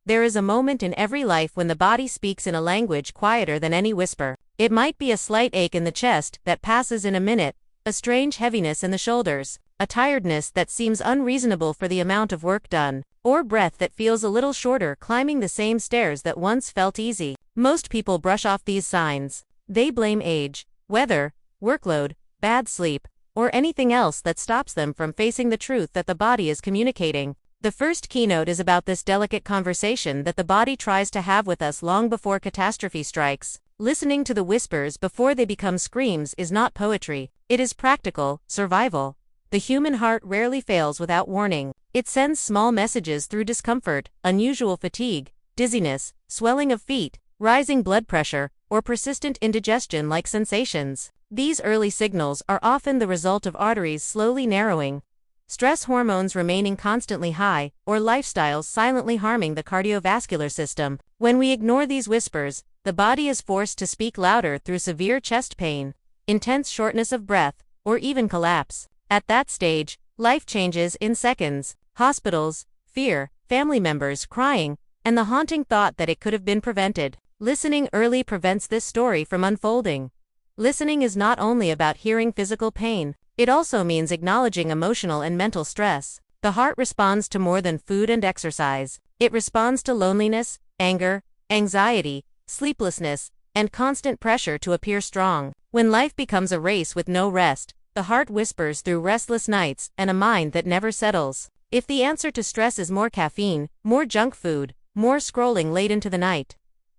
There is a moment in every life when the body speaks in a language quieter than any whisper. It might be a slight ache in the chest that passes in a minute, a strange heaviness in the shoulders, a tiredness that seems unreasonable for the amount of work done, or breath that feels a little shorter climbing the same stairs that once felt easy. Most people brush off these signs. They blame age, weather, workload, bad sleep, or anything else that stops them from facing the truth that the body is communicating. The first keynote is about this delicate conversation that the body tries to have with us long before catastrophe strikes. Listening to the whispers before they become screams is not poetry. It is practical survival. The human heart rarely fails without warning. It sends small messages through discomfort, unusual fatigue, dizziness, swelling of feet, rising blood pressure, or persistent indigestion-like sensations. These early signals are often the result of arteries slowly narrowing, stress hormones remaining constantly high, or lifestyles silently harming the cardiovascular system. When we ignore these whispers, the body is forced to speak louder through severe chest pain, intense shortness of breath, or even collapse. At that stage, life changes in seconds. Hospitals, fear, family members crying, and the haunting thought that it could have been prevented. Listening early prevents this story from unfolding. Listening is not only about hearing physical pain, it also means acknowledging emotional and mental stress. The heart responds to more than food and exercise. It responds to loneliness, anger, anxiety, sleeplessness, and constant pressure to appear strong. When life becomes a race with no rest, the heart whispers through restless nights and a mind that never settles. If the answer to stress is more caffeine, more junk food, more scrolling late into the night,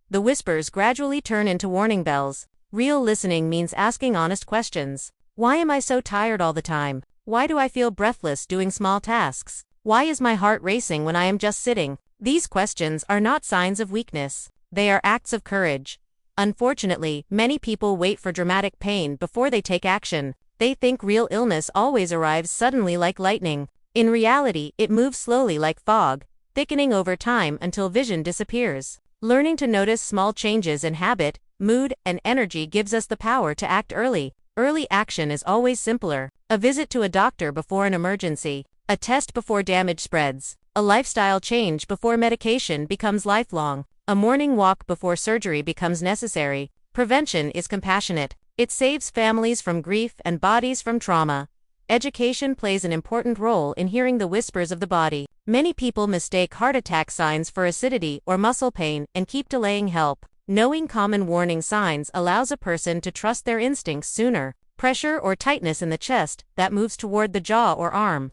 the whispers gradually turn into warning bells. Real listening means asking honest questions. Why am I so tired all the time? Why do I feel breathless doing small tasks? Why is my heart racing when I am just sitting? These questions are not signs of weakness. They are acts of courage. Unfortunately, many people wait for dramatic pain before they take action. They think real illness always arrives suddenly like lightning. In reality, it moves slowly like fog, thickening over time until vision disappears. Learning to notice small changes in habit, mood, and energy gives us the power to act early. Early action is always simpler. A visit to a doctor before an emergency, a test before damage spreads, a lifestyle change before medication becomes lifelong, a morning walk before surgery becomes necessary. Prevention is compassionate. It saves families from grief and bodies from trauma. Education plays an important role in hearing the whispers of the body. Many people mistake heart attack signs for acidity or muscle pain and keep delaying help. Knowing common warning signs allows a person to trust their instincts sooner. Pressure or tightness in the chest that moves toward the jaw or arm.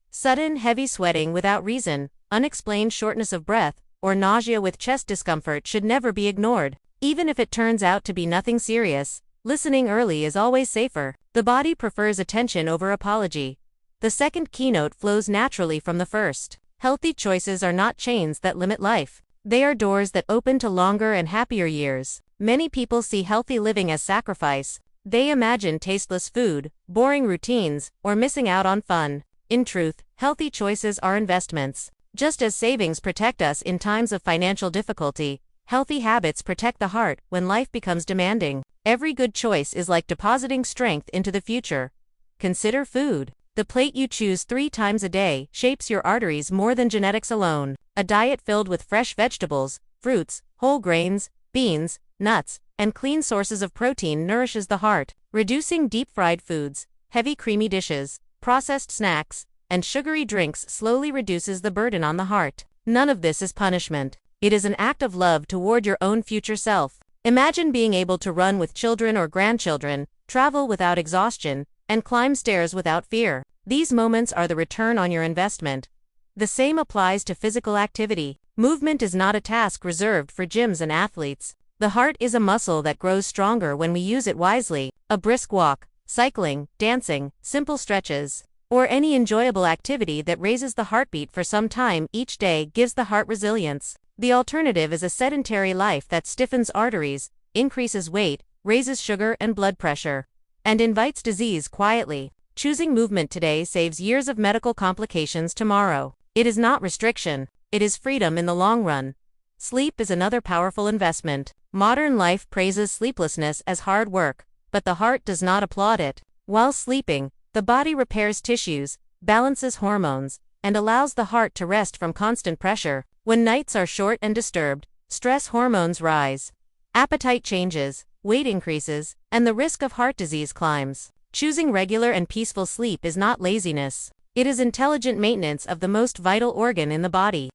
Sudden heavy sweating without reason, unexplained shortness of breath, or nausea with chest discomfort should never be ignored. Even if it turns out to be nothing serious, listening early is always safer. The body prefers attention over apology. The second keynote flows naturally from the first. Healthy choices are not chains that limit life. They are doors that open to longer and happier years. Many people see healthy living as sacrifice. They imagine tasteless food, boring routines, or missing out on fun. In truth, healthy choices are investments. Just as savings protect us in times of financial difficulty, healthy habits protect the heart when life becomes demanding. Every good choice is like depositing strength into the future. Consider food. The plate you choose 3 times a day shapes your arteries more than genetics alone. A diet filled with fresh vegetables, fruits, whole grains, beans, nuts, and clean sources of protein nourishes the heart. Reducing deep-fried foods, heavy creamy dishes, processed snacks, and sugary drinks slowly reduces the burden on the heart. None of this is punishment. It is an act of love toward your own future self. Imagine being able to run with children or grandchildren, travel without exhaustion, and climb stairs without fear. These moments are the return on your investment. The same applies to physical activity. Movement is not a task reserved for gyms and athletes. The heart is a muscle that grows stronger when we use it wisely. A brisk walk, cycling, dancing, simple stretches, or any enjoyable activity that raises the heartbeat for some time each day gives the heart resilience. The alternative is a sedentary life that stiffens arteries, increases weight, raises sugar and blood pressure, and invites disease quietly. Choosing movement today saves years of medical complications tomorrow. It is not restriction, it is freedom in the long run. Sleep is another powerful investment. Modern life praises sleeplessness as hard work, but the heart does not applaud it. While sleeping, the body repairs tissues, balances hormones, and allows the heart to rest from constant pressure. When nights are short and disturbed, stress hormones rise, appetite changes, weight increases, and the risk of heart disease climbs. Choosing regular and peaceful sleep is not laziness. It is intelligent maintenance of the most vital organ in the body.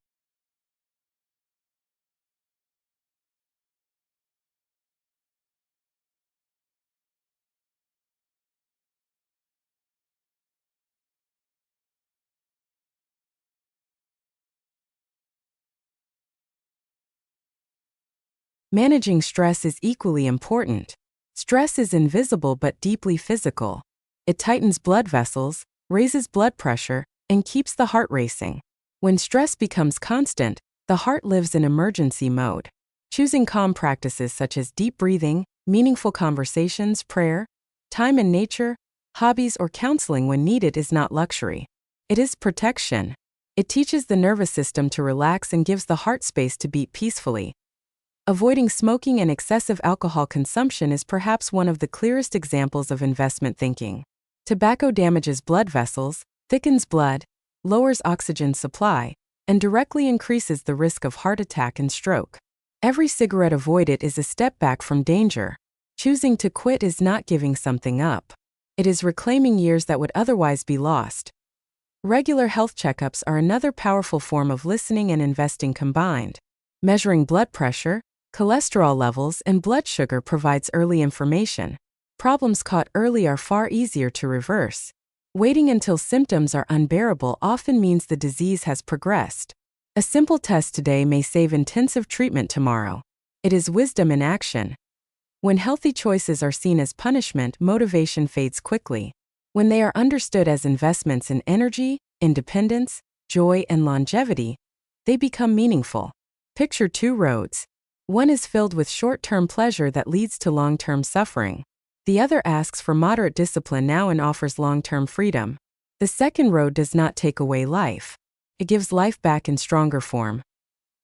Managing stress is equally important. Stress is invisible but deeply physical. It tightens blood vessels, raises blood pressure, and keeps the heart racing. When stress becomes constant, the heart lives in emergency mode. Choosing calm practices such as deep breathing, meaningful conversations, prayer, time in nature, hobbies, or counseling when needed is not luxury. It is protection. It teaches the nervous system to relax and gives the heart space to beat peacefully. Avoiding smoking and excessive alcohol consumption is perhaps one of the clearest examples of investment thinking. Tobacco damages blood vessels, thickens blood, lowers oxygen supply, and directly increases the risk of heart attack and stroke. Every cigarette avoided is a step back from danger. Choosing to quit is not giving something up. It is reclaiming years that would otherwise be lost. Regular health checkups are another powerful form of listening and investing combined. Measuring blood pressure, cholesterol levels, and blood sugar provides early information. Problems caught early are far easier to reverse. Waiting until symptoms are unbearable often means the disease has progressed. A simple test today may save intensive treatment tomorrow. It is wisdom in action. When healthy choices are seen as punishment, motivation fades quickly. When they are understood as investments in energy, independence, joy, and longevity, they become meaningful. Picture two roads. One is filled with short-term pleasure that leads to long-term suffering. The other asks for moderate discipline now and offers long-term freedom. The second road does not take away life. It gives life back in stronger form.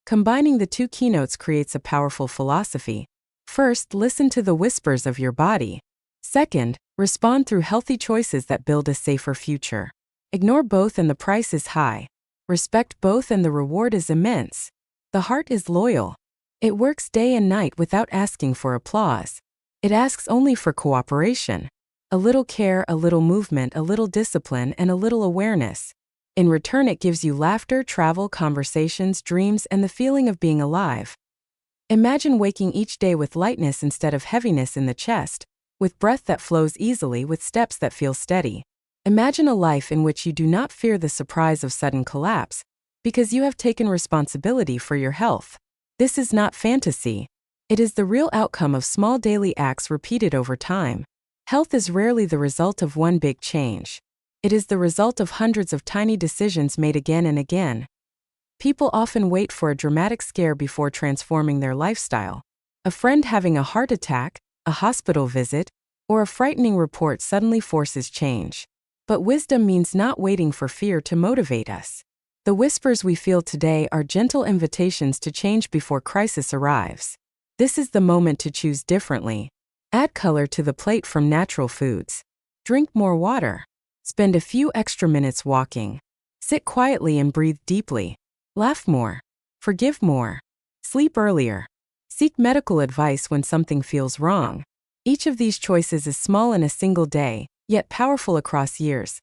Combining the two keynotes creates a powerful philosophy. First, listen to the whispers of your body. Second, respond through healthy choices that build a safer future. Ignore both and the price is high. Respect both and the reward is immense. The heart is loyal. It works day and night without asking for applause. It asks only for cooperation. A little care, a little movement, a little discipline, and a little awareness. In return, it gives you laughter, travel, conversations, dreams, and the feeling of being alive. Imagine waking each day with lightness instead of heaviness in the chest, with breath that flows easily, with steps that feel steady. Imagine a life in which you do not fear the surprise of sudden collapse, because you have taken responsibility for your health. This is not fantasy. It is the real outcome of small daily acts repeated over time. Health is rarely the result of one big change. It is the result of hundreds of tiny decisions made again and again. People often wait for a dramatic scare before transforming their lifestyle. A friend having a heart attack, a hospital visit, or a frightening report suddenly forces change. But wisdom means not waiting for fear to motivate us. The whispers we feel today are gentle invitations to change before crisis arrives. This is the moment to choose differently. Add color to the plate from natural foods. Drink more water. Spend a few extra minutes walking. Sit quietly and breathe deeply. Laugh more. Forgive more. Sleep earlier. Seek medical advice when something feels wrong. Each of these choices is small in a single day, yet powerful across years.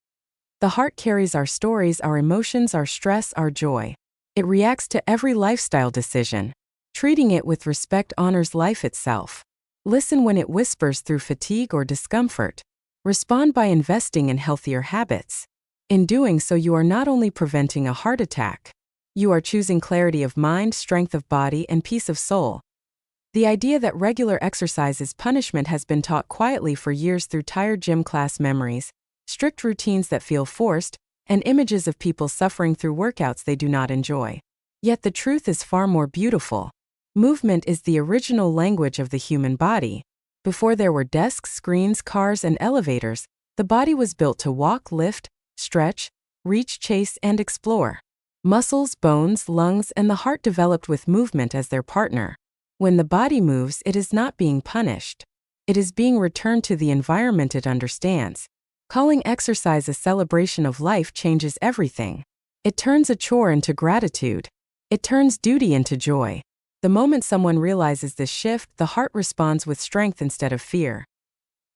The heart carries our stories, our emotions, our stress, our joy. It reacts to every lifestyle decision. Treating it with respect honors life itself. Listen when it whispers through fatigue or discomfort. Respond by investing in healthier habits. In doing so, you are not only preventing a heart attack, you are choosing clarity of mind, strength of body, and peace of soul. The idea that regular exercise is punishment has been taught quietly for years through tired gym class memories, strict routines that feel forced, and images of people suffering through workouts they do not enjoy. Yet the truth is far more beautiful. Movement is the original language of the human body. Before there were desks, screens, cars, and elevators, the body was built to walk, lift, stretch, reach, chase, and explore. Muscles, bones, lungs, and the heart developed with movement as their partner. When the body moves, it is not being punished. It is being returned to the environment it understands. Calling exercise a celebration of life changes everything. It turns a chore into gratitude. It turns duty into joy. The moment someone realizes this shift, the heart responds with strength instead of fear.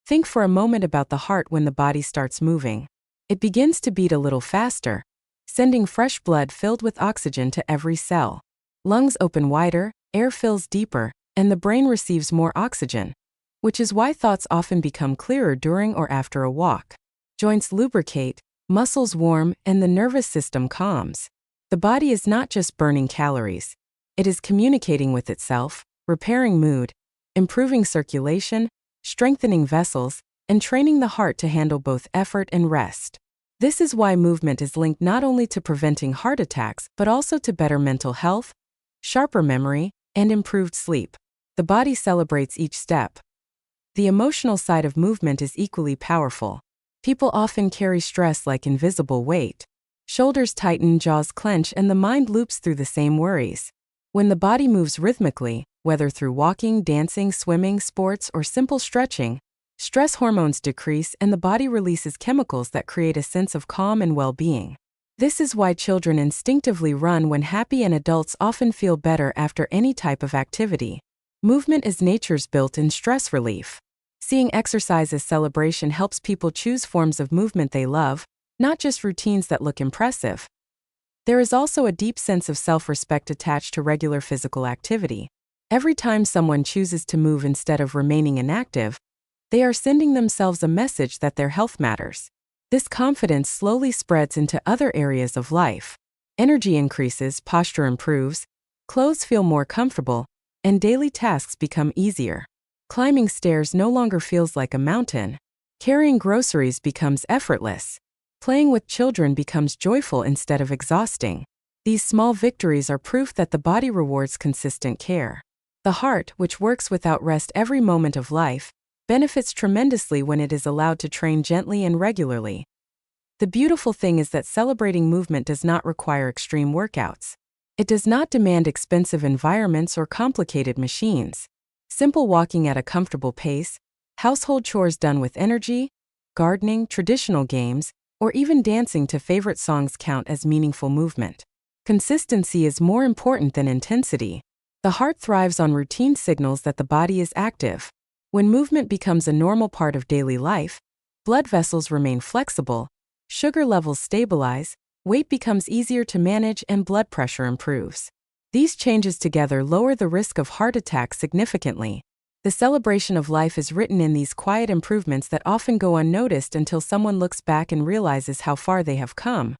Think for a moment about the heart when the body starts moving. It begins to beat a little faster, sending fresh blood filled with oxygen to every cell. Lungs open wider, air fills deeper, and the brain receives more oxygen, which is why thoughts often become clearer during or after a walk. Joints lubricate, muscles warm, and the nervous system calms. The body is not just burning calories. It is communicating with itself, repairing mood, improving circulation, strengthening vessels, and training the heart to handle both effort and rest. This is why movement is linked not only to preventing heart attacks but also to better mental health, sharper memory, and improved sleep. The body celebrates each step. The emotional side of movement is equally powerful. People often carry stress like invisible weight. Shoulders tighten, jaws clench, and the mind loops through the same worries. When the body moves rhythmically, whether through walking, dancing, swimming, sports, or simple stretching, stress hormones decrease and the body releases chemicals that create a sense of calm and well-being. This is why children instinctively run when happy and adults often feel better after any type of activity. Movement is nature's built-in stress relief. Seeing exercise as celebration helps people choose forms of movement they love, not just routines that look impressive. There is also a deep sense of self-respect attached to regular physical activity. Every time someone chooses to move instead of remaining inactive, they are sending themselves a message that their health matters. This confidence slowly spreads into other areas of life. Energy increases, posture improves, clothes feel more comfortable, and daily tasks become easier. Climbing stairs no longer feels like a mountain. Carrying groceries becomes effortless. Playing with children becomes joyful instead of exhausting. These small victories are proof that the body rewards consistent care. The heart, which works without rest every moment of life, benefits tremendously when it is allowed to train gently and regularly. The beautiful thing is that celebrating movement does not require extreme workouts. It does not demand expensive environments or complicated machines. Simple walking at a comfortable pace, household chores done with energy, gardening, traditional games, or even dancing to favorite songs count as meaningful movement. Consistency is more important than intensity. The heart thrives on routine signals that the body is active. When movement becomes a normal part of daily life, blood vessels remain flexible, sugar levels stabilize, weight becomes easier to manage, and blood pressure improves. These changes together lower the risk of heart attack significantly. The celebration of life is written in these quiet improvements that often go unnoticed until someone looks back and realizes how far they have come.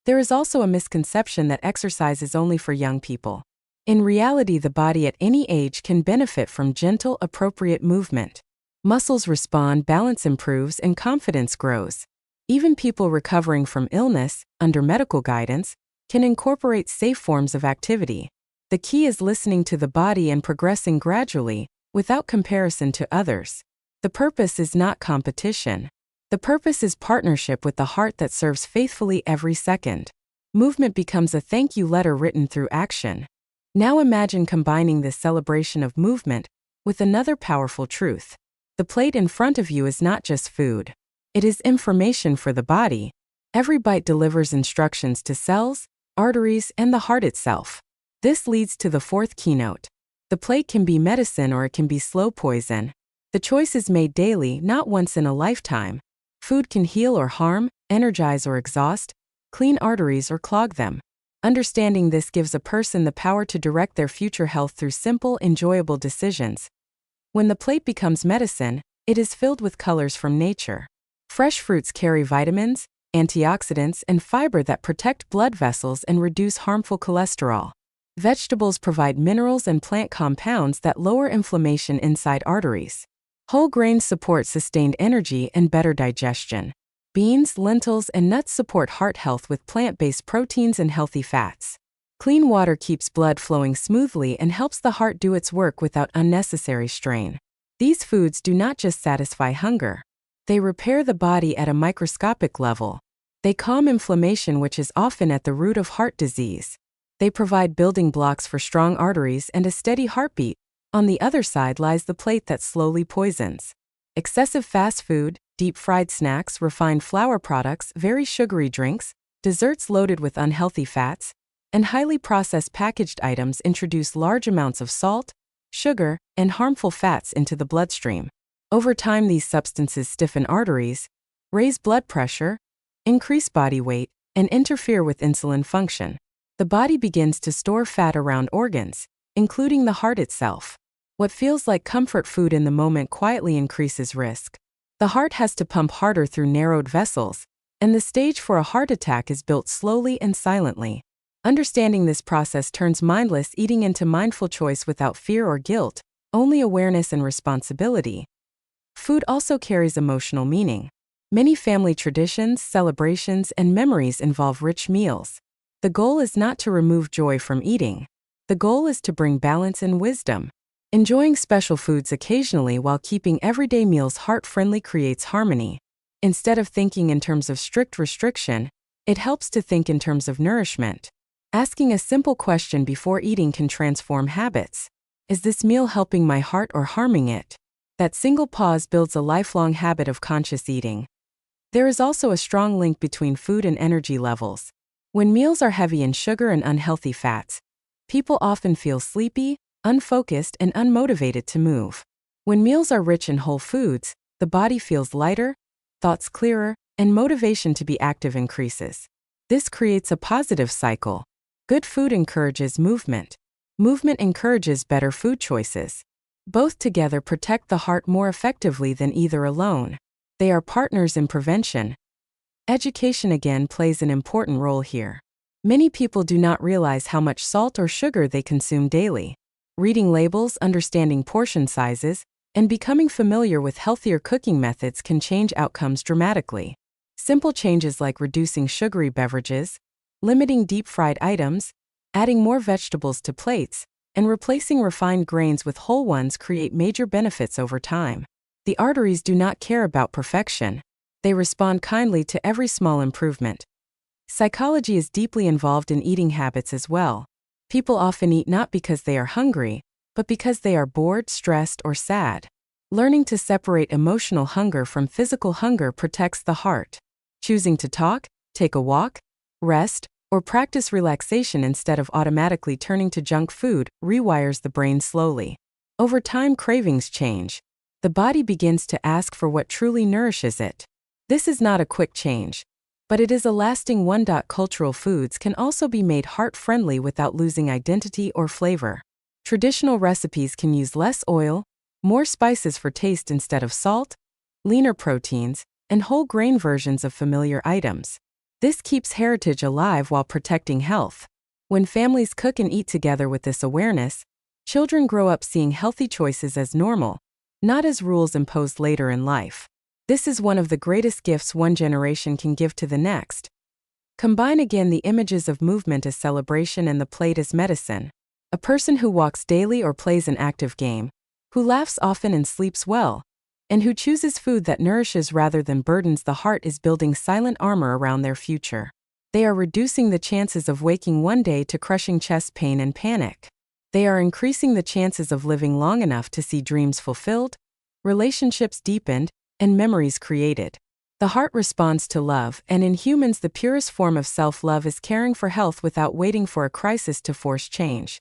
There is also a misconception that exercise is only for young people. In reality, the body at any age can benefit from gentle, appropriate movement. Muscles respond, balance improves, and confidence grows. Even people recovering from illness, under medical guidance, can incorporate safe forms of activity. The key is listening to the body and progressing gradually, without comparison to others. The purpose is not competition. The purpose is partnership with the heart that serves faithfully every second. Movement becomes a thank you letter written through action. Now imagine combining this celebration of movement with another powerful truth. The plate in front of you is not just food. It is information for the body. Every bite delivers instructions to cells, arteries, and the heart itself. This leads to the fourth keynote. The plate can be medicine or it can be slow poison. The choice is made daily, not once in a lifetime. Food can heal or harm, energize or exhaust, clean arteries or clog them. Understanding this gives a person the power to direct their future health through simple, enjoyable decisions. When the plate becomes medicine, it is filled with colors from nature. Fresh fruits carry vitamins, antioxidants, and fiber that protect blood vessels and reduce harmful cholesterol. Vegetables provide minerals and plant compounds that lower inflammation inside arteries. Whole grains support sustained energy and better digestion. Beans, lentils, and nuts support heart health with plant-based proteins and healthy fats. Clean water keeps blood flowing smoothly and helps the heart do its work without unnecessary strain. These foods do not just satisfy hunger. They repair the body at a microscopic level. They calm inflammation, which is often at the root of heart disease. They provide building blocks for strong arteries and a steady heartbeat. On the other side lies the plate that slowly poisons. Excessive fast food, deep-fried snacks, refined flour products, very sugary drinks, desserts loaded with unhealthy fats, and highly processed packaged items introduce large amounts of salt, sugar, and harmful fats into the bloodstream. Over time, these substances stiffen arteries, raise blood pressure, increase body weight, and interfere with insulin function. The body begins to store fat around organs, including the heart itself. What feels like comfort food in the moment quietly increases risk. The heart has to pump harder through narrowed vessels, and the stage for a heart attack is built slowly and silently. Understanding this process turns mindless eating into mindful choice without fear or guilt, only awareness and responsibility. Food also carries emotional meaning. Many family traditions, celebrations, and memories involve rich meals. The goal is not to remove joy from eating. The goal is to bring balance and wisdom. Enjoying special foods occasionally while keeping everyday meals heart-friendly creates harmony. Instead of thinking in terms of strict restriction, it helps to think in terms of nourishment. Asking a simple question before eating can transform habits. Is this meal helping my heart or harming it? That single pause builds a lifelong habit of conscious eating. There is also a strong link between food and energy levels. When meals are heavy in sugar and unhealthy fats, people often feel sleepy, unfocused, and unmotivated to move. When meals are rich in whole foods, the body feels lighter, thoughts clearer, and motivation to be active increases. This creates a positive cycle. Good food encourages movement. Movement encourages better food choices. Both together protect the heart more effectively than either alone. They are partners in prevention. Education again plays an important role here. Many people do not realize how much salt or sugar they consume daily. Reading labels, understanding portion sizes, and becoming familiar with healthier cooking methods can change outcomes dramatically. Simple changes like reducing sugary beverages, limiting deep-fried items, adding more vegetables to plates, and replacing refined grains with whole ones create major benefits over time. The arteries do not care about perfection. They respond kindly to every small improvement. Psychology is deeply involved in eating habits as well. People often eat not because they are hungry, but because they are bored, stressed, or sad. Learning to separate emotional hunger from physical hunger protects the heart. Choosing to talk, take a walk, rest, or practice relaxation instead of automatically turning to junk food rewires the brain slowly. Over time, cravings change. The body begins to ask for what truly nourishes it. This is not a quick change, but it is a lasting one. Cultural foods can also be made heart-friendly without losing identity or flavor. Traditional recipes can use less oil, more spices for taste instead of salt, leaner proteins, and whole grain versions of familiar items. This keeps heritage alive while protecting health. When families cook and eat together with this awareness, children grow up seeing healthy choices as normal, not as rules imposed later in life. This is one of the greatest gifts one generation can give to the next. Combine again the images of movement as celebration and the plate as medicine. A person who walks daily or plays an active game, who laughs often and sleeps well, and who chooses food that nourishes rather than burdens the heart is building silent armor around their future. They are reducing the chances of waking one day to crushing chest pain and panic. They are increasing the chances of living long enough to see dreams fulfilled, relationships deepened, and memories created. The heart responds to love, and in humans the purest form of self-love is caring for health without waiting for a crisis to force change.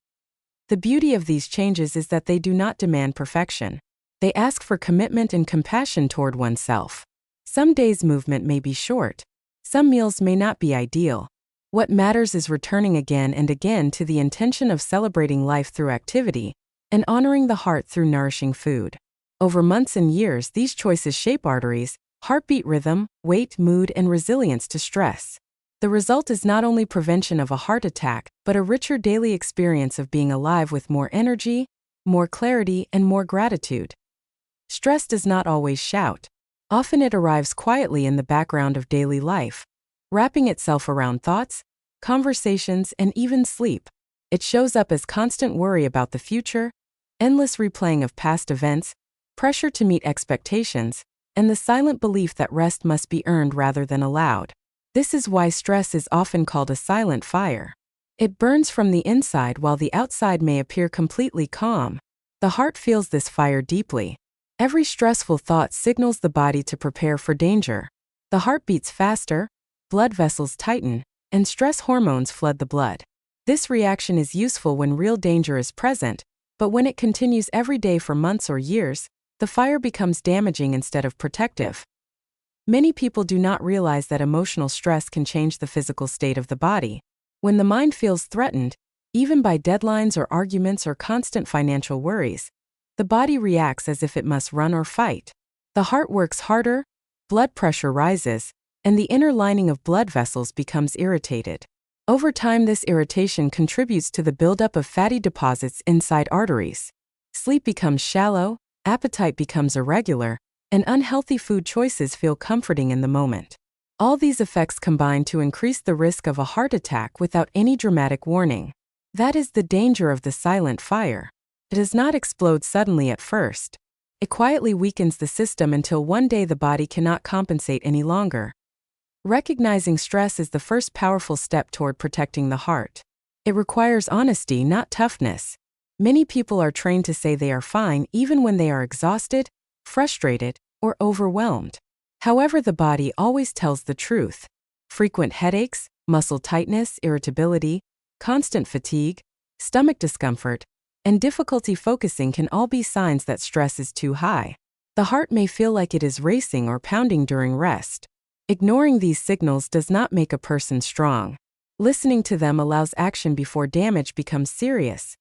The beauty of these changes is that they do not demand perfection. They ask for commitment and compassion toward oneself. Some days' movement may be short. Some meals may not be ideal. What matters is returning again and again to the intention of celebrating life through activity and honoring the heart through nourishing food. Over months and years, these choices shape arteries, heartbeat rhythm, weight, mood, and resilience to stress. The result is not only prevention of a heart attack, but a richer daily experience of being alive with more energy, more clarity, and more gratitude. Stress does not always shout. Often it arrives quietly in the background of daily life, wrapping itself around thoughts, conversations, and even sleep. It shows up as constant worry about the future, endless replaying of past events, pressure to meet expectations, and the silent belief that rest must be earned rather than allowed. This is why stress is often called a silent fire. It burns from the inside while the outside may appear completely calm. The heart feels this fire deeply. Every stressful thought signals the body to prepare for danger. The heart beats faster, blood vessels tighten, and stress hormones flood the blood. This reaction is useful when real danger is present, but when it continues every day for months or years, the fire becomes damaging instead of protective. Many people do not realize that emotional stress can change the physical state of the body. When the mind feels threatened, even by deadlines or arguments or constant financial worries, the body reacts as if it must run or fight. The heart works harder, blood pressure rises, and the inner lining of blood vessels becomes irritated. Over time, this irritation contributes to the buildup of fatty deposits inside arteries. Sleep becomes shallow, appetite becomes irregular, and unhealthy food choices feel comforting in the moment. All these effects combine to increase the risk of a heart attack without any dramatic warning. That is the danger of the silent fire. It does not explode suddenly at first. It quietly weakens the system until one day the body cannot compensate any longer. Recognizing stress is the first powerful step toward protecting the heart. It requires honesty, not toughness. Many people are trained to say they are fine even when they are exhausted, frustrated, or overwhelmed. However, the body always tells the truth. Frequent headaches, muscle tightness, irritability, constant fatigue, stomach discomfort, and difficulty focusing can all be signs that stress is too high. The heart may feel like it is racing or pounding during rest. Ignoring these signals does not make a person strong. Listening to them allows action before damage becomes serious.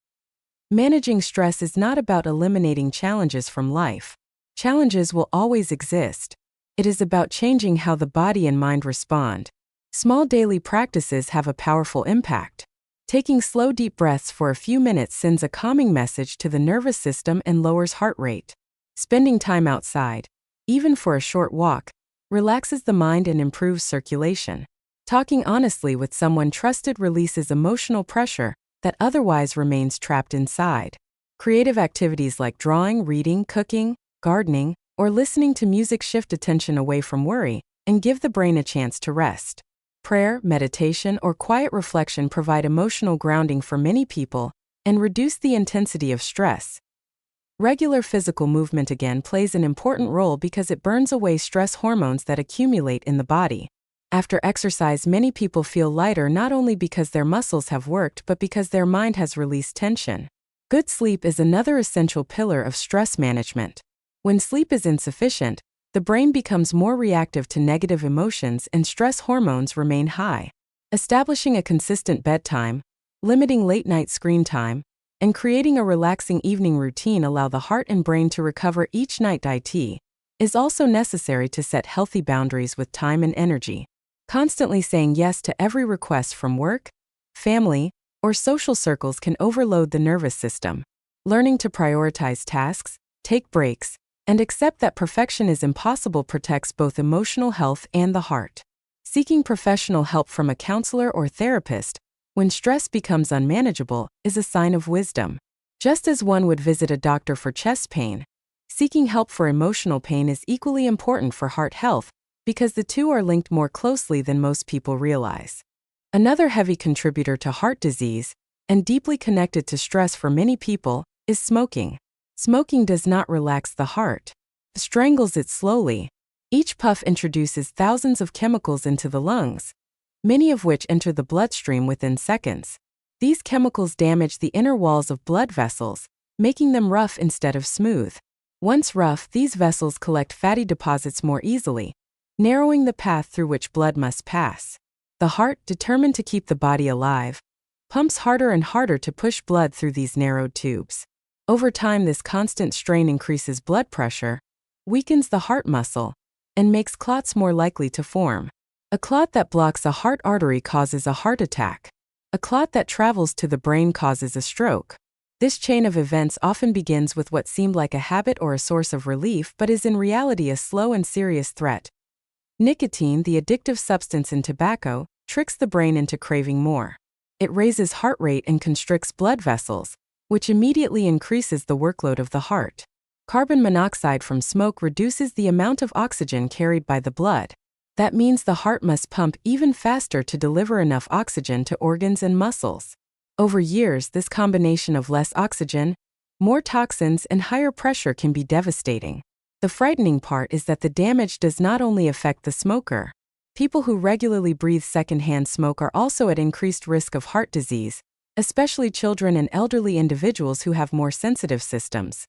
Managing stress is not about eliminating challenges from life. Challenges will always exist. It is about changing how the body and mind respond. Small daily practices have a powerful impact. Taking slow, deep breaths for a few minutes sends a calming message to the nervous system and lowers heart rate. Spending time outside, even for a short walk, relaxes the mind and improves circulation. Talking honestly with someone trusted releases emotional pressure that otherwise remains trapped inside. Creative activities like drawing, reading, cooking, gardening, or listening to music shift attention away from worry and give the brain a chance to rest. Prayer, meditation, or quiet reflection provide emotional grounding for many people and reduce the intensity of stress. Regular physical movement again plays an important role because it burns away stress hormones that accumulate in the body. After exercise, many people feel lighter not only because their muscles have worked but because their mind has released tension. Good sleep is another essential pillar of stress management. When sleep is insufficient, the brain becomes more reactive to negative emotions and stress hormones remain high. Establishing a consistent bedtime, limiting late-night screen time, and creating a relaxing evening routine allow the heart and brain to recover each night. It is also necessary to set healthy boundaries with time and energy. Constantly saying yes to every request from work, family, or social circles can overload the nervous system. Learning to prioritize tasks, take breaks, and accept that perfection is impossible protects both emotional health and the heart. Seeking professional help from a counselor or therapist, when stress becomes unmanageable, is a sign of wisdom. Just as one would visit a doctor for chest pain, seeking help for emotional pain is equally important for heart health because the two are linked more closely than most people realize. Another heavy contributor to heart disease, and deeply connected to stress for many people, is smoking. Smoking does not relax the heart. It strangles it slowly. Each puff introduces thousands of chemicals into the lungs, many of which enter the bloodstream within seconds. These chemicals damage the inner walls of blood vessels, making them rough instead of smooth. Once rough, these vessels collect fatty deposits more easily, narrowing the path through which blood must pass. The heart, determined to keep the body alive, pumps harder and harder to push blood through these narrowed tubes. Over time, this constant strain increases blood pressure, weakens the heart muscle, and makes clots more likely to form. A clot that blocks a heart artery causes a heart attack. A clot that travels to the brain causes a stroke. This chain of events often begins with what seemed like a habit or a source of relief but is in reality a slow and serious threat. Nicotine, the addictive substance in tobacco, tricks the brain into craving more. It raises heart rate and constricts blood vessels, which immediately increases the workload of the heart. Carbon monoxide from smoke reduces the amount of oxygen carried by the blood. That means the heart must pump even faster to deliver enough oxygen to organs and muscles. Over years, this combination of less oxygen, more toxins, and higher pressure can be devastating. The frightening part is that the damage does not only affect the smoker. People who regularly breathe secondhand smoke are also at increased risk of heart disease, especially children and elderly individuals who have more sensitive systems.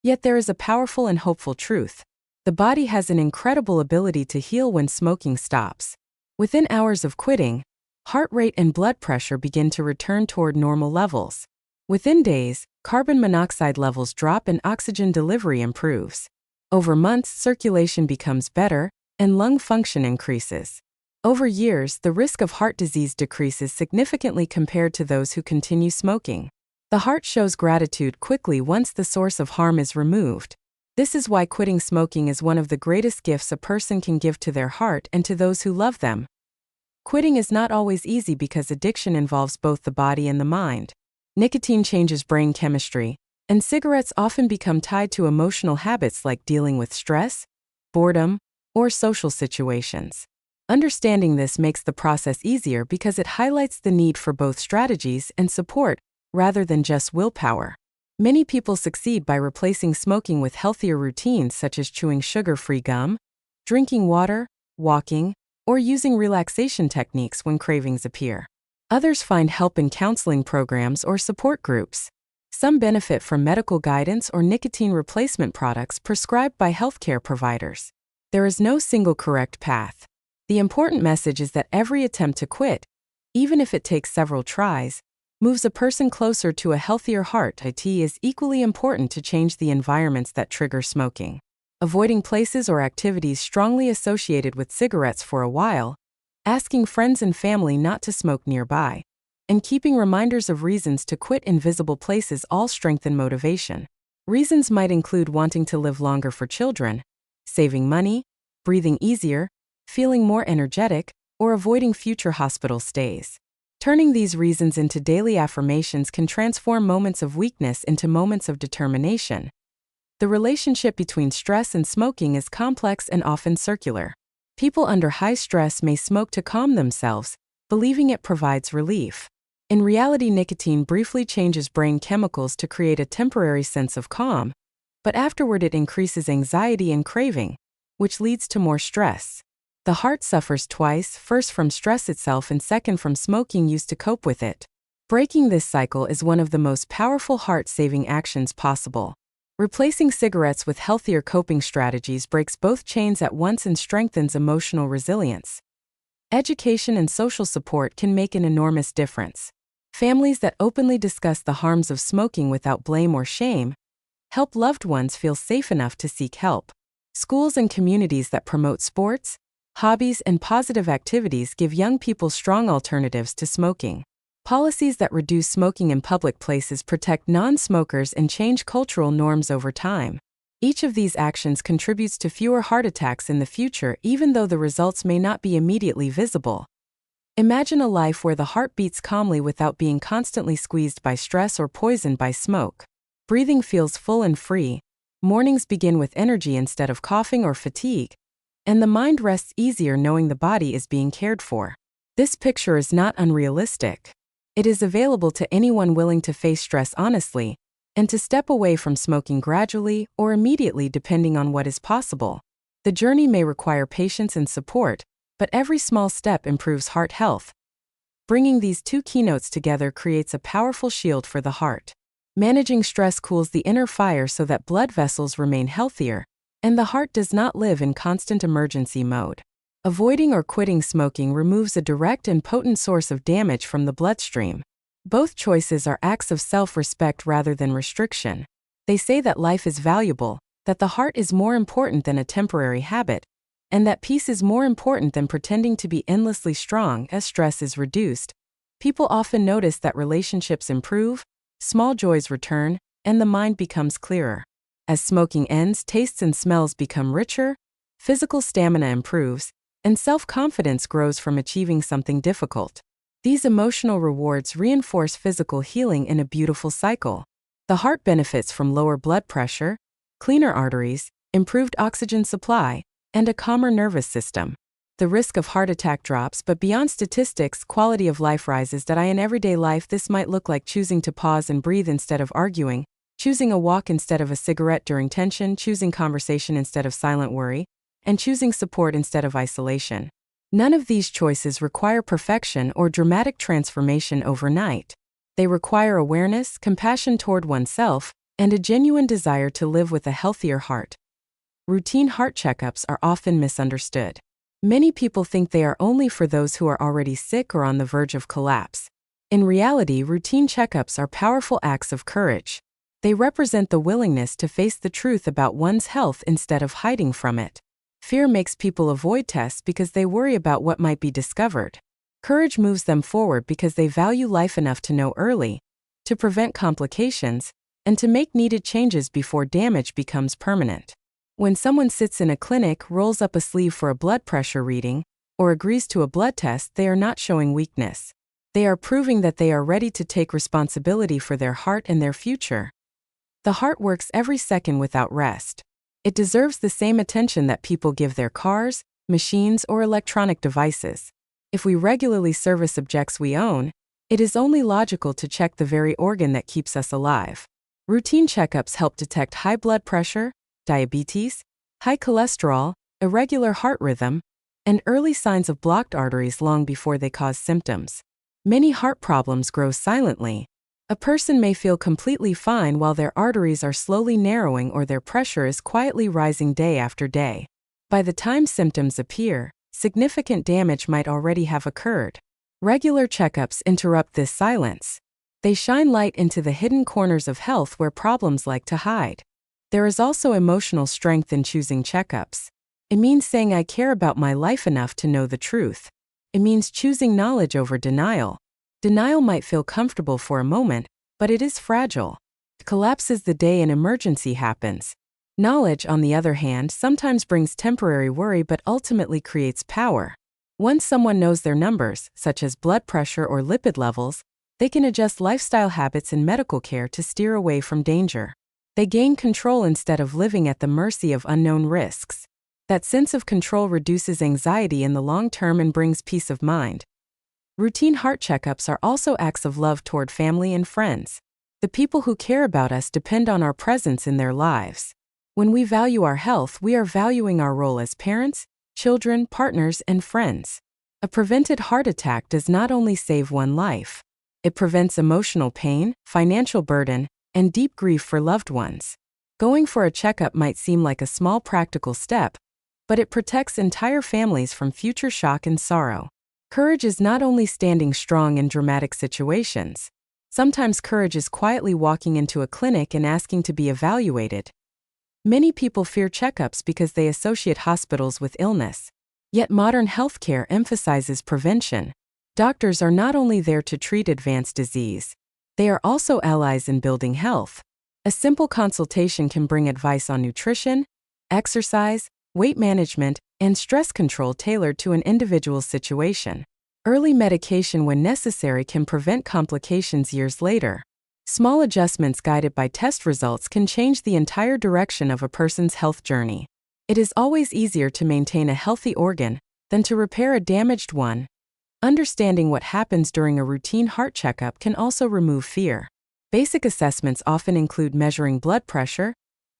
Yet there is a powerful and hopeful truth. The body has an incredible ability to heal when smoking stops. Within hours of quitting, heart rate and blood pressure begin to return toward normal levels. Within days, carbon monoxide levels drop and oxygen delivery improves. Over months, circulation becomes better, and lung function increases. Over years, the risk of heart disease decreases significantly compared to those who continue smoking. The heart shows gratitude quickly once the source of harm is removed. This is why quitting smoking is one of the greatest gifts a person can give to their heart and to those who love them. Quitting is not always easy because addiction involves both the body and the mind. Nicotine changes brain chemistry, and cigarettes often become tied to emotional habits like dealing with stress, boredom, or social situations. Understanding this makes the process easier because it highlights the need for both strategies and support, rather than just willpower. Many people succeed by replacing smoking with healthier routines such as chewing sugar-free gum, drinking water, walking, or using relaxation techniques when cravings appear. Others find help in counseling programs or support groups. Some benefit from medical guidance or nicotine replacement products prescribed by healthcare providers. There is no single correct path. The important message is that every attempt to quit, even if it takes several tries, moves a person closer to a healthier heart. It is equally important to change the environments that trigger smoking. Avoiding places or activities strongly associated with cigarettes for a while, asking friends and family not to smoke nearby, and keeping reminders of reasons to quit in visible places all strengthen motivation. Reasons might include wanting to live longer for children, saving money, breathing easier, feeling more energetic, or avoiding future hospital stays. Turning these reasons into daily affirmations can transform moments of weakness into moments of determination. The relationship between stress and smoking is complex and often circular. People under high stress may smoke to calm themselves, believing it provides relief. In reality, nicotine briefly changes brain chemicals to create a temporary sense of calm, but afterward it increases anxiety and craving, which leads to more stress. The heart suffers twice, first from stress itself and second from smoking used to cope with it. Breaking this cycle is one of the most powerful heart-saving actions possible. Replacing cigarettes with healthier coping strategies breaks both chains at once and strengthens emotional resilience. Education and social support can make an enormous difference. Families that openly discuss the harms of smoking without blame or shame help loved ones feel safe enough to seek help. Schools and communities that promote sports, hobbies, and positive activities give young people strong alternatives to smoking. Policies that reduce smoking in public places protect non-smokers and change cultural norms over time. Each of these actions contributes to fewer heart attacks in the future, even though the results may not be immediately visible. Imagine a life where the heart beats calmly without being constantly squeezed by stress or poisoned by smoke. Breathing feels full and free, mornings begin with energy instead of coughing or fatigue, and the mind rests easier knowing the body is being cared for. This picture is not unrealistic. It is available to anyone willing to face stress honestly, and to step away from smoking gradually or immediately depending on what is possible. The journey may require patience and support, but every small step improves heart health. Bringing these two keynotes together creates a powerful shield for the heart. Managing stress cools the inner fire so that blood vessels remain healthier, and the heart does not live in constant emergency mode. Avoiding or quitting smoking removes a direct and potent source of damage from the bloodstream. Both choices are acts of self-respect rather than restriction. They say that life is valuable, that the heart is more important than a temporary habit, and that peace is more important than pretending to be endlessly strong. As stress is reduced, people often notice that relationships improve, small joys return, and the mind becomes clearer. As smoking ends, tastes and smells become richer, physical stamina improves, and self-confidence grows from achieving something difficult. These emotional rewards reinforce physical healing in a beautiful cycle. The heart benefits from lower blood pressure, cleaner arteries, improved oxygen supply, and a calmer nervous system. The risk of heart attack drops, but beyond statistics, quality of life rises. In everyday life, this might look like choosing to pause and breathe instead of arguing, choosing a walk instead of a cigarette during tension, choosing conversation instead of silent worry, and choosing support instead of isolation. None of these choices require perfection or dramatic transformation overnight. They require awareness, compassion toward oneself, and a genuine desire to live with a healthier heart. Routine heart checkups are often misunderstood. Many people think they are only for those who are already sick or on the verge of collapse. In reality, routine checkups are powerful acts of courage. They represent the willingness to face the truth about one's health instead of hiding from it. Fear makes people avoid tests because they worry about what might be discovered. Courage moves them forward because they value life enough to know early, to prevent complications, and to make needed changes before damage becomes permanent. When someone sits in a clinic, rolls up a sleeve for a blood pressure reading, or agrees to a blood test, they are not showing weakness. They are proving that they are ready to take responsibility for their heart and their future. The heart works every second without rest. It deserves the same attention that people give their cars, machines, or electronic devices. If we regularly service objects we own, it is only logical to check the very organ that keeps us alive. Routine checkups help detect high blood pressure, diabetes, high cholesterol, irregular heart rhythm, and early signs of blocked arteries long before they cause symptoms. Many heart problems grow silently. A person may feel completely fine while their arteries are slowly narrowing or their pressure is quietly rising day after day. By the time symptoms appear, significant damage might already have occurred. Regular checkups interrupt this silence. They shine light into the hidden corners of health where problems like to hide. There is also emotional strength in choosing checkups. It means saying I care about my life enough to know the truth. It means choosing knowledge over denial. Denial might feel comfortable for a moment, but it is fragile. It collapses the day an emergency happens. Knowledge, on the other hand, sometimes brings temporary worry but ultimately creates power. Once someone knows their numbers, such as blood pressure or lipid levels, they can adjust lifestyle habits and medical care to steer away from danger. They gain control instead of living at the mercy of unknown risks. That sense of control reduces anxiety in the long term and brings peace of mind. Routine heart checkups are also acts of love toward family and friends. The people who care about us depend on our presence in their lives. When we value our health, we are valuing our role as parents, children, partners, and friends. A prevented heart attack does not only save one life, it prevents emotional pain, financial burden, and deep grief for loved ones. Going for a checkup might seem like a small practical step, but it protects entire families from future shock and sorrow. Courage is not only standing strong in dramatic situations. Sometimes courage is quietly walking into a clinic and asking to be evaluated. Many people fear checkups because they associate hospitals with illness. Yet modern healthcare emphasizes prevention. Doctors are not only there to treat advanced disease, they are also allies in building health. A simple consultation can bring advice on nutrition, exercise, weight management, and stress control tailored to an individual's situation. Early medication when necessary can prevent complications years later. Small adjustments guided by test results can change the entire direction of a person's health journey. It is always easier to maintain a healthy organ than to repair a damaged one. Understanding what happens during a routine heart checkup can also remove fear. Basic assessments often include measuring blood pressure,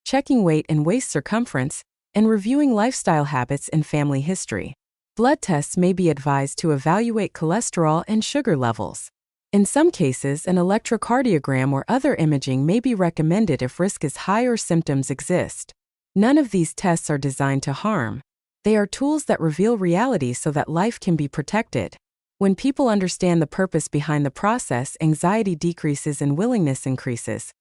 checking weight and waist circumference, and reviewing lifestyle habits and family history. Blood tests may be advised to evaluate cholesterol and sugar levels. In some cases, an electrocardiogram or other imaging may be recommended if risk is high or symptoms exist. None of these tests are designed to harm. They are tools that reveal reality so that life can be protected. When people understand the purpose behind the process, anxiety decreases and willingness increases.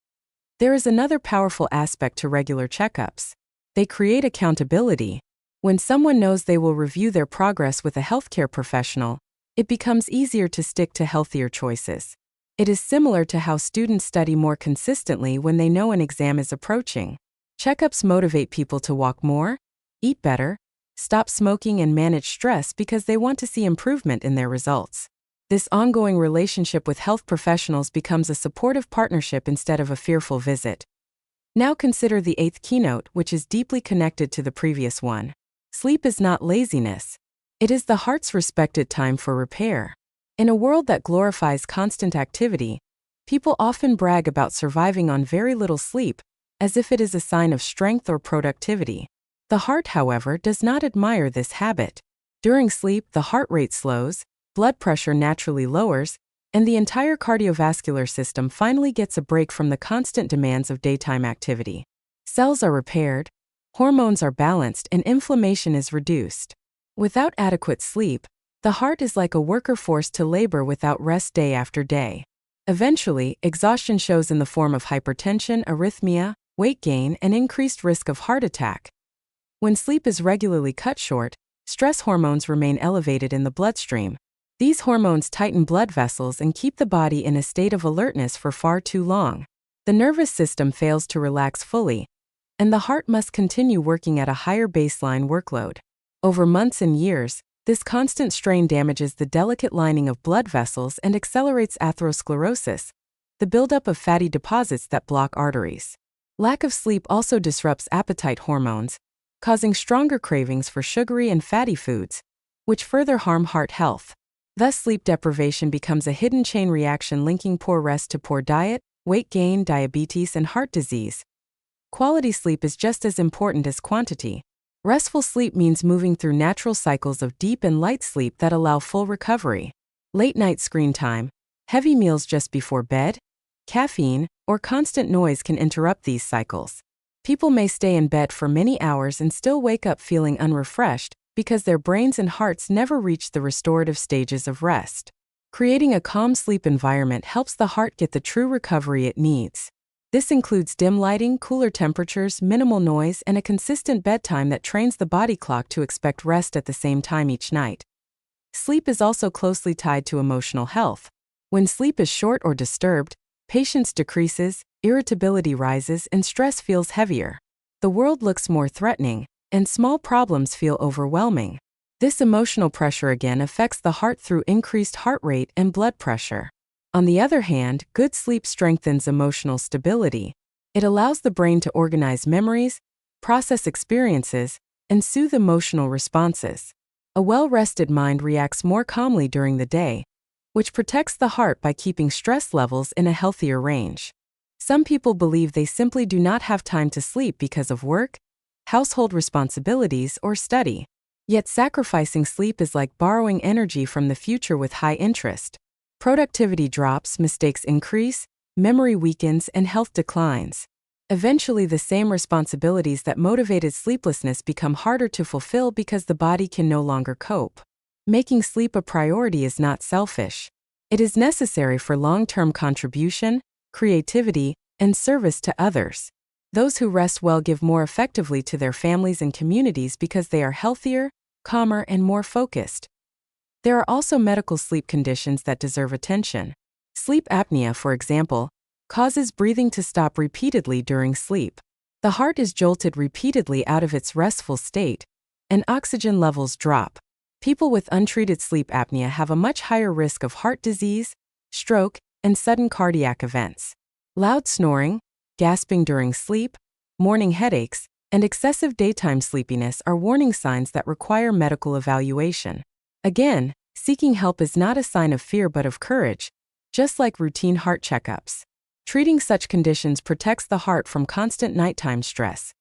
There is another powerful aspect to regular checkups. They create accountability. When someone knows they will review their progress with a healthcare professional, it becomes easier to stick to healthier choices. It is similar to how students study more consistently when they know an exam is approaching. Checkups motivate people to walk more, eat better, stop smoking, and manage stress because they want to see improvement in their results. This ongoing relationship with health professionals becomes a supportive partnership instead of a fearful visit. Now consider the eighth keynote, which is deeply connected to the previous one. Sleep is not laziness. It is the heart's respected time for repair. In a world that glorifies constant activity, people often brag about surviving on very little sleep, as if it is a sign of strength or productivity. The heart, however, does not admire this habit. During sleep, the heart rate slows, blood pressure naturally lowers, and the entire cardiovascular system finally gets a break from the constant demands of daytime activity. Cells are repaired, hormones are balanced, and inflammation is reduced. Without adequate sleep, the heart is like a worker forced to labor without rest day after day. Eventually, exhaustion shows in the form of hypertension, arrhythmia, weight gain, and increased risk of heart attack. When sleep is regularly cut short, stress hormones remain elevated in the bloodstream. These hormones tighten blood vessels and keep the body in a state of alertness for far too long. The nervous system fails to relax fully, and the heart must continue working at a higher baseline workload. Over months and years, this constant strain damages the delicate lining of blood vessels and accelerates atherosclerosis, the buildup of fatty deposits that block arteries. Lack of sleep also disrupts appetite hormones, causing stronger cravings for sugary and fatty foods, which further harm heart health. Thus, sleep deprivation becomes a hidden chain reaction linking poor rest to poor diet, weight gain, diabetes, and heart disease. Quality sleep is just as important as quantity. Restful sleep means moving through natural cycles of deep and light sleep that allow full recovery. Late-night screen time, heavy meals just before bed, caffeine, or constant noise can interrupt these cycles. People may stay in bed for many hours and still wake up feeling unrefreshed because their brains and hearts never reach the restorative stages of rest. Creating a calm sleep environment helps the heart get the true recovery it needs. This includes dim lighting, cooler temperatures, minimal noise, and a consistent bedtime that trains the body clock to expect rest at the same time each night. Sleep is also closely tied to emotional health. When sleep is short or disturbed, patience decreases, irritability rises, and stress feels heavier. The world looks more threatening, and small problems feel overwhelming. This emotional pressure again affects the heart through increased heart rate and blood pressure. On the other hand, good sleep strengthens emotional stability. It allows the brain to organize memories, process experiences, and soothe emotional responses. A well-rested mind reacts more calmly during the day, which protects the heart by keeping stress levels in a healthier range. Some people believe they simply do not have time to sleep because of work, household responsibilities, or study. Yet sacrificing sleep is like borrowing energy from the future with high interest. Productivity drops, mistakes increase, memory weakens, and health declines. Eventually, the same responsibilities that motivated sleeplessness become harder to fulfill because the body can no longer cope. Making sleep a priority is not selfish. It is necessary for long-term contribution, creativity, and service to others. Those who rest well give more effectively to their families and communities because they are healthier, calmer, and more focused. There are also medical sleep conditions that deserve attention. Sleep apnea, for example, causes breathing to stop repeatedly during sleep. The heart is jolted repeatedly out of its restful state, and oxygen levels drop. People with untreated sleep apnea have a much higher risk of heart disease, stroke, and sudden cardiac events. Loud snoring, gasping during sleep, morning headaches, and excessive daytime sleepiness are warning signs that require medical evaluation. Again, seeking help is not a sign of fear but of courage, just like routine heart checkups. Treating such conditions protects the heart from constant nighttime stress.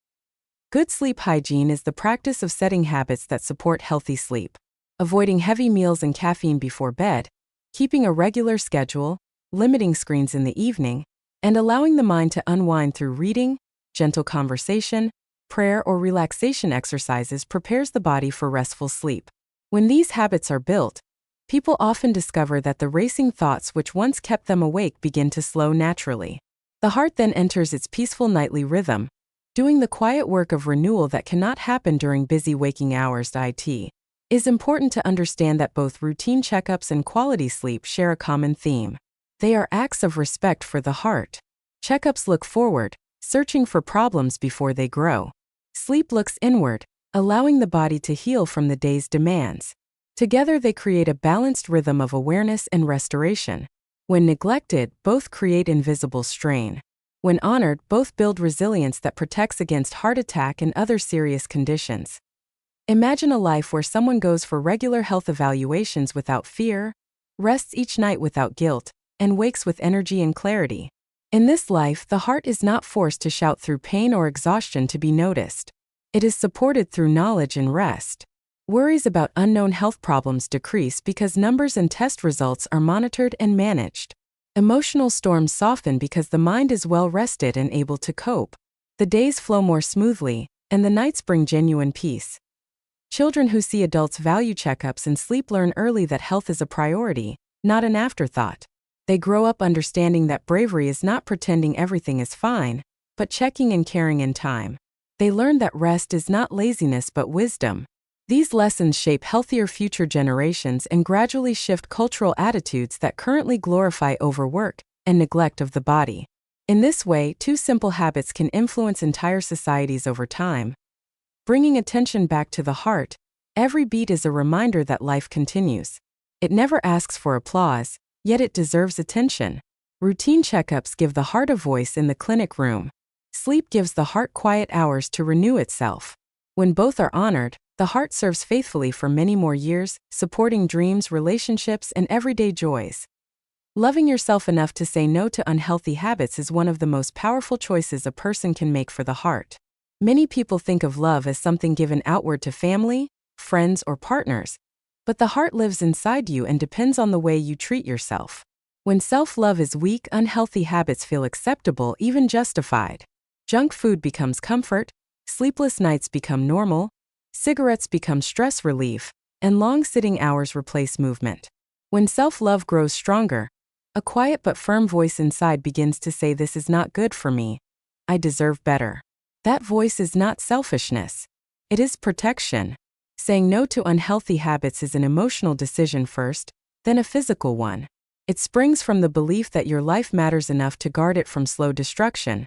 Good sleep hygiene is the practice of setting habits that support healthy sleep. Avoiding heavy meals and caffeine before bed, keeping a regular schedule, limiting screens in the evening, and allowing the mind to unwind through reading, gentle conversation, prayer, or relaxation exercises prepares the body for restful sleep. When these habits are built, people often discover that the racing thoughts which once kept them awake begin to slow naturally. The heart then enters its peaceful nightly rhythm, doing the quiet work of renewal that cannot happen during busy waking hours. It is important to understand that both routine checkups and quality sleep share a common theme. They are acts of respect for the heart. Checkups look forward, searching for problems before they grow. Sleep looks inward, allowing the body to heal from the day's demands. Together they create a balanced rhythm of awareness and restoration. When neglected, both create invisible strain. When honored, both build resilience that protects against heart attack and other serious conditions. Imagine a life where someone goes for regular health evaluations without fear, rests each night without guilt, and wakes with energy and clarity. In this life, the heart is not forced to shout through pain or exhaustion to be noticed. It is supported through knowledge and rest. Worries about unknown health problems decrease because numbers and test results are monitored and managed. Emotional storms soften because the mind is well rested and able to cope. The days flow more smoothly, and the nights bring genuine peace. Children who see adults value checkups and sleep learn early that health is a priority, not an afterthought. They grow up understanding that bravery is not pretending everything is fine, but checking and caring in time. They learn that rest is not laziness but wisdom. These lessons shape healthier future generations and gradually shift cultural attitudes that currently glorify overwork and neglect of the body. In this way, two simple habits can influence entire societies over time. Bringing attention back to the heart, every beat is a reminder that life continues. It never asks for applause, yet it deserves attention. Routine checkups give the heart a voice in the clinic room. Sleep gives the heart quiet hours to renew itself. When both are honored, the heart serves faithfully for many more years, supporting dreams, relationships, and everyday joys. Loving yourself enough to say no to unhealthy habits is one of the most powerful choices a person can make for the heart. Many people think of love as something given outward to family, friends, or partners, but the heart lives inside you and depends on the way you treat yourself. When self-love is weak, unhealthy habits feel acceptable, even justified. Junk food becomes comfort, sleepless nights become normal, cigarettes become stress relief, and long sitting hours replace movement. When self-love grows stronger, a quiet but firm voice inside begins to say, "This is not good for me. I deserve better." That voice is not selfishness. It is protection. Saying no to unhealthy habits is an emotional decision first, then a physical one. It springs from the belief that your life matters enough to guard it from slow destruction.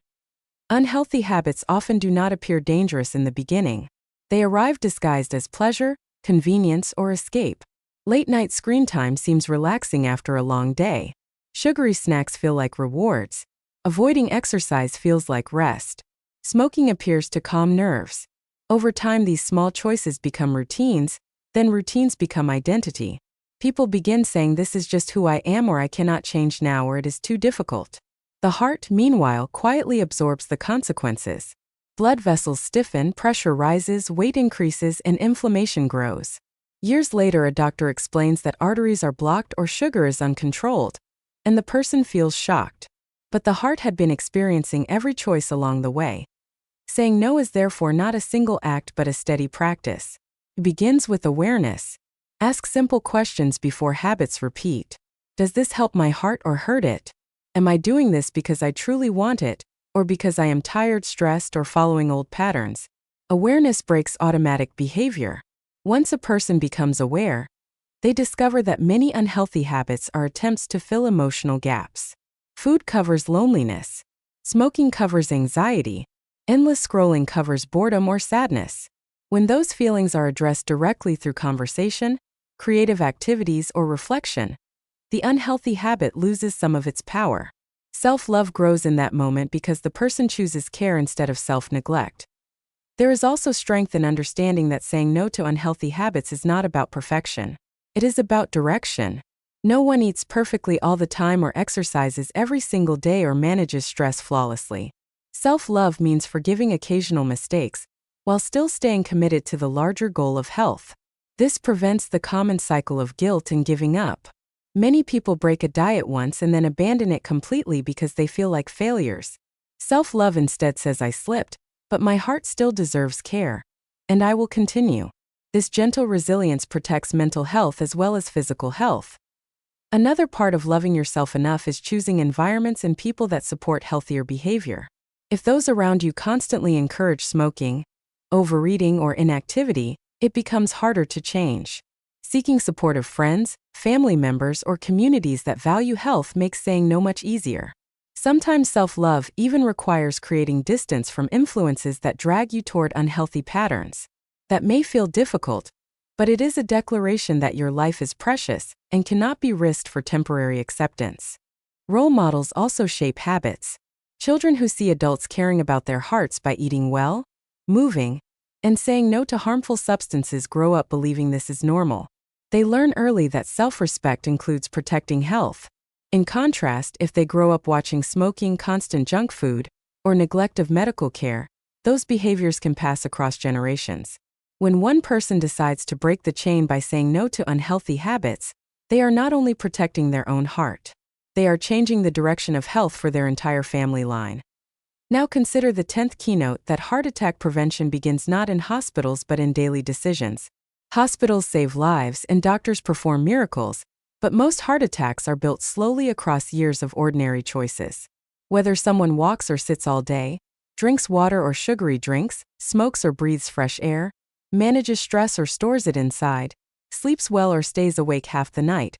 Unhealthy habits often do not appear dangerous in the beginning. They arrive disguised as pleasure, convenience, or escape. Late-night screen time seems relaxing after a long day. Sugary snacks feel like rewards. Avoiding exercise feels like rest. Smoking appears to calm nerves. Over time, these small choices become routines, then routines become identity. People begin saying, "This is just who I am," or "I cannot change now," or "It is too difficult." The heart, meanwhile, quietly absorbs the consequences. Blood vessels stiffen, pressure rises, weight increases, and inflammation grows. Years later, a doctor explains that arteries are blocked or sugar is uncontrolled, and the person feels shocked. But the heart had been experiencing every choice along the way. Saying no is therefore not a single act but a steady practice. It begins with awareness. Ask simple questions before habits repeat. Does this help my heart or hurt it? Am I doing this because I truly want it, or because I am tired, stressed, or following old patterns? Awareness breaks automatic behavior. Once a person becomes aware, they discover that many unhealthy habits are attempts to fill emotional gaps. Food covers loneliness. Smoking covers anxiety. Endless scrolling covers boredom or sadness. When those feelings are addressed directly through conversation, creative activities, or reflection, the unhealthy habit loses some of its power. Self-love grows in that moment because the person chooses care instead of self-neglect. There is also strength in understanding that saying no to unhealthy habits is not about perfection. It is about direction. No one eats perfectly all the time or exercises every single day or manages stress flawlessly. Self-love means forgiving occasional mistakes, while still staying committed to the larger goal of health. This prevents the common cycle of guilt and giving up. Many people break a diet once and then abandon it completely because they feel like failures. Self-love instead says, "I slipped, but my heart still deserves care, and I will continue." This gentle resilience protects mental health as well as physical health. Another part of loving yourself enough is choosing environments and people that support healthier behavior. If those around you constantly encourage smoking, overeating, or inactivity, it becomes harder to change. Seeking supportive friends, family members, or communities that value health makes saying no much easier. Sometimes self-love even requires creating distance from influences that drag you toward unhealthy patterns. That may feel difficult, but it is a declaration that your life is precious and cannot be risked for temporary acceptance. Role models also shape habits. Children who see adults caring about their hearts by eating well, moving, and saying no to harmful substances grow up believing this is normal. They learn early that self-respect includes protecting health. In contrast, if they grow up watching smoking, constant junk food, or neglect of medical care, those behaviors can pass across generations. When one person decides to break the chain by saying no to unhealthy habits, they are not only protecting their own heart, they are changing the direction of health for their entire family line. Now consider the 10th keynote that heart attack prevention begins not in hospitals but in daily decisions. Hospitals save lives and doctors perform miracles, but most heart attacks are built slowly across years of ordinary choices. Whether someone walks or sits all day, drinks water or sugary drinks, smokes or breathes fresh air, manages stress or stores it inside, sleeps well or stays awake half the night,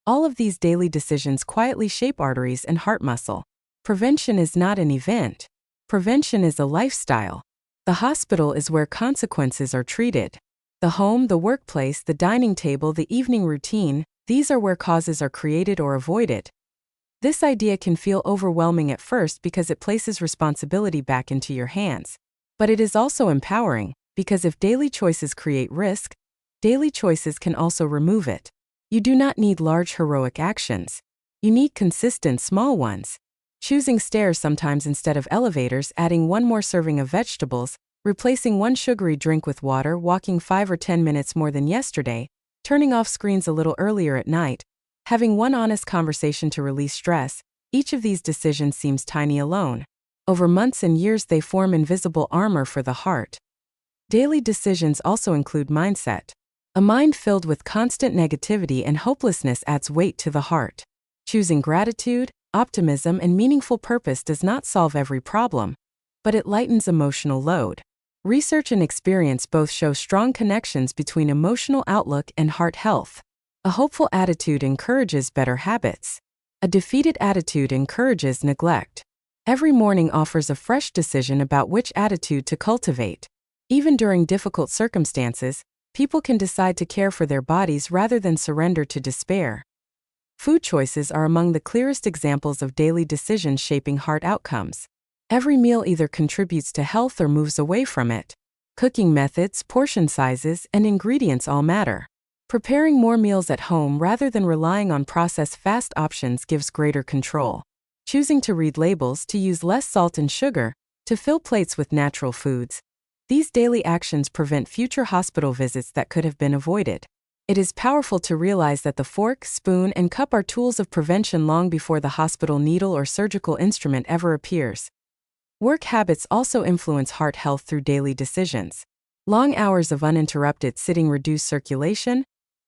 all of these daily decisions quietly shape arteries and heart muscle. Prevention is not an event. Prevention is a lifestyle. The hospital is where consequences are treated. The home, the workplace, the dining table, the evening routine, these are where causes are created or avoided. This idea can feel overwhelming at first because it places responsibility back into your hands. But it is also empowering, because if daily choices create risk, daily choices can also remove it. You do not need large heroic actions. You need consistent small ones. Choosing stairs sometimes instead of elevators, adding one more serving of vegetables, replacing one sugary drink with water, walking 5 or 10 minutes more than yesterday, turning off screens a little earlier at night, having one honest conversation to release stress, each of these decisions seems tiny alone. Over months and years they form invisible armor for the heart. Daily decisions also include mindset. A mind filled with constant negativity and hopelessness adds weight to the heart. Choosing gratitude, optimism, and meaningful purpose does not solve every problem, but it lightens emotional load. Research and experience both show strong connections between emotional outlook and heart health. A hopeful attitude encourages better habits. A defeated attitude encourages neglect. Every morning offers a fresh decision about which attitude to cultivate. Even during difficult circumstances, people can decide to care for their bodies rather than surrender to despair. Food choices are among the clearest examples of daily decisions shaping heart outcomes. Every meal either contributes to health or moves away from it. Cooking methods, portion sizes, and ingredients all matter. Preparing more meals at home rather than relying on processed fast options gives greater control. Choosing to read labels, to use less salt and sugar, to fill plates with natural foods. These daily actions prevent future hospital visits that could have been avoided. It is powerful to realize that the fork, spoon, and cup are tools of prevention long before the hospital needle or surgical instrument ever appears. Work habits also influence heart health through daily decisions. Long hours of uninterrupted sitting reduce circulation,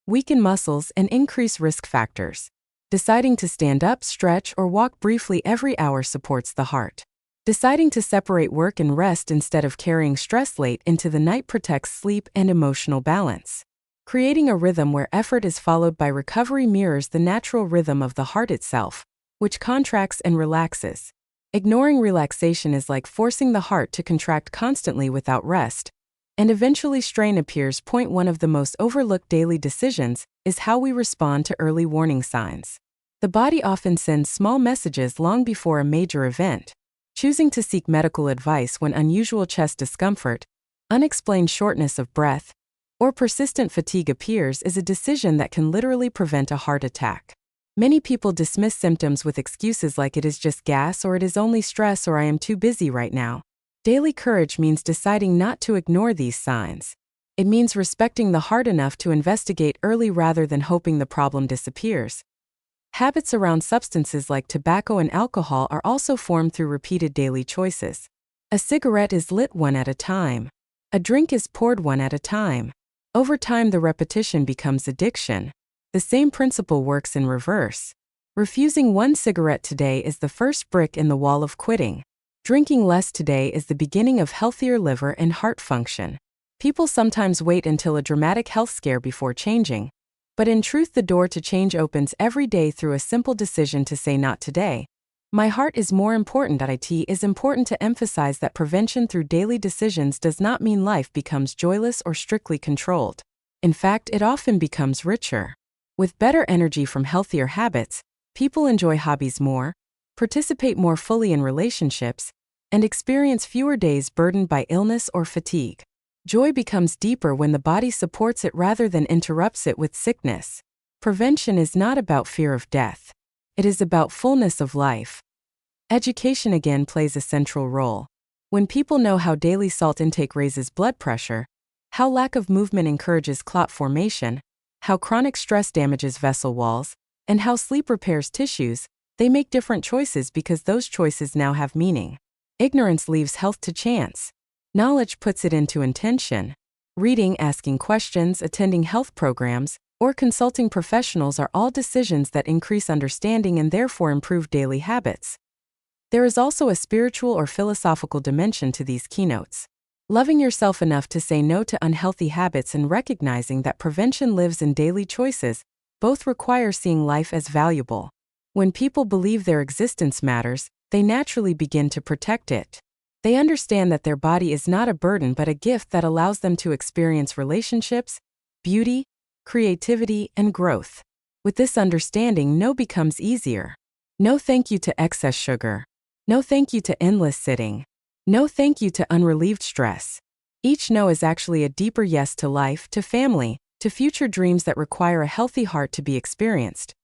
weaken muscles, and increase risk factors. Deciding to stand up, stretch, or walk briefly every hour supports the heart. Deciding to separate work and rest instead of carrying stress late into the night protects sleep and emotional balance. Creating a rhythm where effort is followed by recovery mirrors the natural rhythm of the heart itself, which contracts and relaxes. Ignoring relaxation is like forcing the heart to contract constantly without rest, and eventually strain appears. One of the most overlooked daily decisions is how we respond to early warning signs. The body often sends small messages long before a major event. Choosing to seek medical advice when unusual chest discomfort, unexplained shortness of breath, or persistent fatigue appears is a decision that can literally prevent a heart attack. Many people dismiss symptoms with excuses like it is just gas or it is only stress or I am too busy right now. Daily courage means deciding not to ignore these signs. It means respecting the heart enough to investigate early rather than hoping the problem disappears. Habits around substances like tobacco and alcohol are also formed through repeated daily choices. A cigarette is lit one at a time. A drink is poured one at a time. Over time, the repetition becomes addiction. The same principle works in reverse. Refusing one cigarette today is the first brick in the wall of quitting. Drinking less today is the beginning of healthier liver and heart function. People sometimes wait until a dramatic health scare before changing. But in truth, the door to change opens every day through a simple decision to say not today. My heart is more important. It is important to emphasize that prevention through daily decisions does not mean life becomes joyless or strictly controlled. In fact, it often becomes richer. With better energy from healthier habits, people enjoy hobbies more, participate more fully in relationships, and experience fewer days burdened by illness or fatigue. Joy becomes deeper when the body supports it rather than interrupts it with sickness. Prevention is not about fear of death. It is about fullness of life. Education again plays a central role. When people know how daily salt intake raises blood pressure, how lack of movement encourages clot formation, how chronic stress damages vessel walls, and how sleep repairs tissues. They make different choices because those choices now have meaning. Ignorance leaves health to chance. Knowledge puts it into intention. Reading, asking questions, attending health programs, or consulting professionals are all decisions that increase understanding and therefore improve daily habits. There is also a spiritual or philosophical dimension to these keynotes. Loving yourself enough to say no to unhealthy habits and recognizing that prevention lives in daily choices both require seeing life as valuable. When people believe their existence matters, they naturally begin to protect it. They understand that their body is not a burden but a gift that allows them to experience relationships, beauty, creativity, and growth. With this understanding, no becomes easier. No thank you to excess sugar. No thank you to endless sitting. No thank you to unrelieved stress. Each no is actually a deeper yes to life, to family, to future dreams that require a healthy heart to be experienced.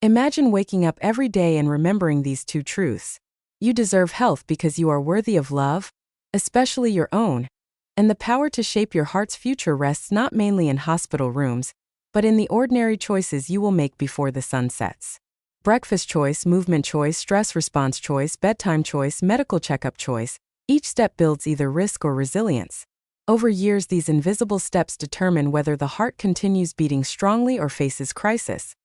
Imagine waking up every day and remembering these two truths. You deserve health because you are worthy of love, especially your own, and the power to shape your heart's future rests not mainly in hospital rooms, but in the ordinary choices you will make before the sun sets. Breakfast choice, movement choice, stress response choice, bedtime choice, medical checkup choice. Each step builds either risk or resilience. Over years, these invisible steps determine whether the heart continues beating strongly or faces crisis.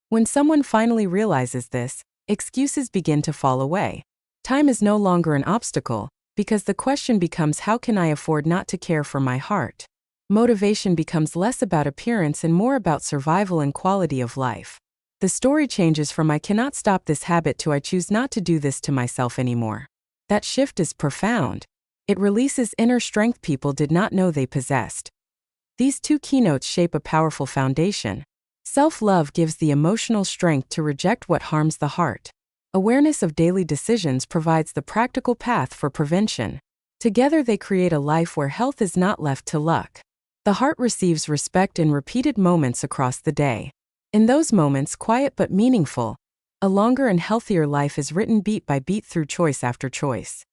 When someone finally realizes this, excuses begin to fall away. Time is no longer an obstacle, because the question becomes, how can I afford not to care for my heart? Motivation becomes less about appearance and more about survival and quality of life. The story changes from I cannot stop this habit to I choose not to do this to myself anymore. That shift is profound. It releases inner strength people did not know they possessed. These two keynotes shape a powerful foundation. Self-love gives the emotional strength to reject what harms the heart. Awareness of daily decisions provides the practical path for prevention. Together they create a life where health is not left to luck. The heart receives respect in repeated moments across the day. In those moments, quiet but meaningful, a longer and healthier life is written beat by beat through choice after choice.